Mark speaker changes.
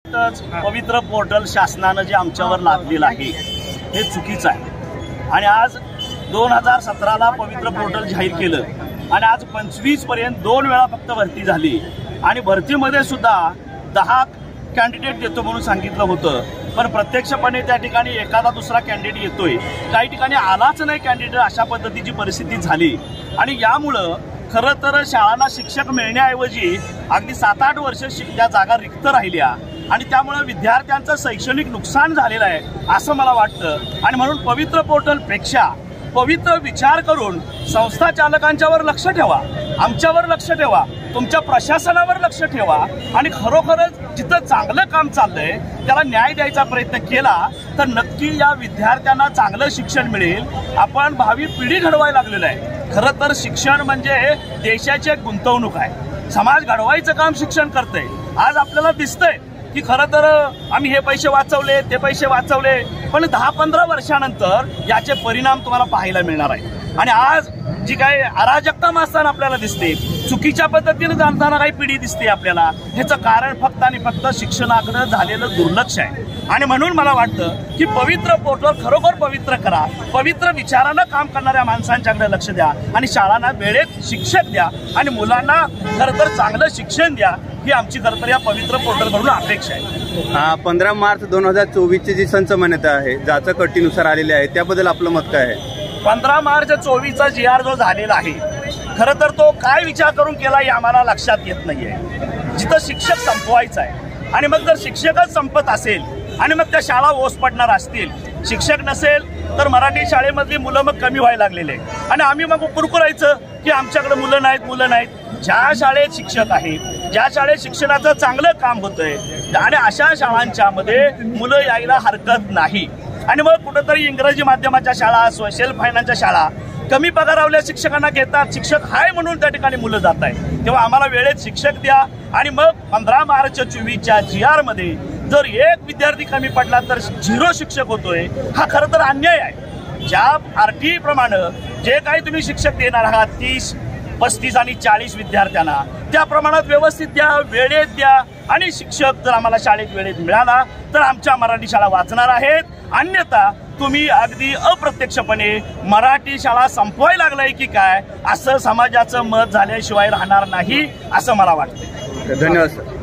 Speaker 1: पवित्र पोर्टल शासनाने जे आमच्यावर लादलेलं आहे हे चुकीचं आहे आणि आज 2017ला पवित्र पोर्टल जाहीर केलं आणि आज 25 पर्यंत 2 वेळा फक्त भरती झाली आणि भरतीमध्ये सुद्धा 10 कॅन्डिडेट देतो म्हणून सांगितलं होतं, पण प्रत्यक्षपणे त्या ठिकाणी एखादा दुसरा कॅन्डिडेट येतोय, काही ठिकाणी आलाच नाही कॅन्डिडेट, अशा पद्धतीची परिस्थिती झाली आणि यामुळं खरं तर शाळांना शिक्षक मिळण्याऐवजी अगदी 7-8 वर्ष त्या जागा रिक्त राहिल्या आणि त्यामुळे विद्यार्थ्यांचं शैक्षणिक नुकसान झालेलं आहे असं मला वाटतं आणि म्हणून पवित्र पोर्टलपेक्षा पवित्र विचार करून संस्था चालकांच्यावर लक्ष ठेवा, आमच्यावर लक्ष ठेवा, तुमच्या प्रशासनावर लक्ष ठेवा आणि खरोखरच जिथं चांगलं काम चाललंय त्याला न्याय द्यायचा प्रयत्न केला तर नक्की या विद्यार्थ्यांना चांगलं शिक्षण मिळेल। आपण भावी पिढी घडवायला लागलेलं आहे। खरं तर शिक्षण म्हणजे देशाची एक गुंतवणूक आहे, समाज घडवायचं काम शिक्षण करतंय। आज आपल्याला दिसतंय की खरं तर आम्ही हे पैसे वाचवले ते पैसे वाचवले, पण 10-15 वर्षानंतर याचे परिणाम तुम्हाला पाहायला मिळणार आहे आणि आज जी काही अराजकता मासताना आपल्याला दिसते, चुकीच्या पद्धतीने जाणताना काही पिढी दिसते आपल्याला, ह्याचं कारण फक्त आणि फक्त शिक्षणाकडे झालेलं दुर्लक्ष आहे आणि म्हणून मला वाटतं की पवित्र पोर्टल खरोखर पवित्र करा, पवित्र विचारानं काम करणाऱ्या माणसांच्याकडे लक्ष द्या आणि शाळांना वेळेत शिक्षक द्या आणि मुलांना खरं तर चांगलं शिक्षण द्या, ही आमची खरं तर या पवित्र पोर्टलकडून अपेक्षा आहे।
Speaker 2: 15 मार्च 2024ची जी संच मान्यता आहे, जाचक अटीनुसार आलेली आहे, त्याबद्दल आपलं मत काय आहे?
Speaker 1: 15 मार्च 24चा GR जो झालेला आहे, खरं तर तो काय विचार करून केला हे आम्हाला लक्षात येत नाहीये। जिथं शिक्षक संपवायचा आहे आणि मग जर शिक्षकच संपत असेल आणि मग त्या शाळा ओस पडणार असतील, शिक्षक नसेल तर मराठी शाळेमधली मुलं मग कमी व्हायला लागलेले आणि आम्ही मग कुरकुरायचं की आमच्याकडे मुलं नाहीत। ज्या शाळेत शिक्षक आहे, ज्या शाळेत शिक्षणाचं चांगलं काम होतंय आणि अशा शाळांच्या मध्ये मुलं यायला हरकत नाही आणि मग कुठंतरी इंग्रजी माध्यमाच्या शाळा, सेल्फ फायनान्सच्या शाळा कमी पगारावल्या शिक्षकांना घेतात, शिक्षक हाय म्हणून त्या ठिकाणी मुलं जात आहेत। तेव्हा आम्हाला वेळेत शिक्षक द्या आणि मग 15 मार्च 24च्या GR मध्ये जर एक विद्यार्थी कमी पडला तर 0 शिक्षक होतोय, हा खरं तर अन्याय आहे। ज्या RTI प्रमाणे जे काही तुम्ही शिक्षक देणार आहात 30, 35 आणि 40 विद्यार्थ्यांना त्या प्रमाणात व्यवस्थित द्या, वेळेत द्या आणि शिक्षक जर आम्हाला शाळेत वेळेत मिळाला तर आमच्या मराठी शाळा वाचणार आहेत, अन्यथा तुम्ही अगदी अप्रत्यक्षपणे मराठी शाळा संपवायला लागलाय की काय असं समाजाचं मत झाल्याशिवाय राहणार नाही असं मला वाटतं।
Speaker 2: धन्यवाद सर।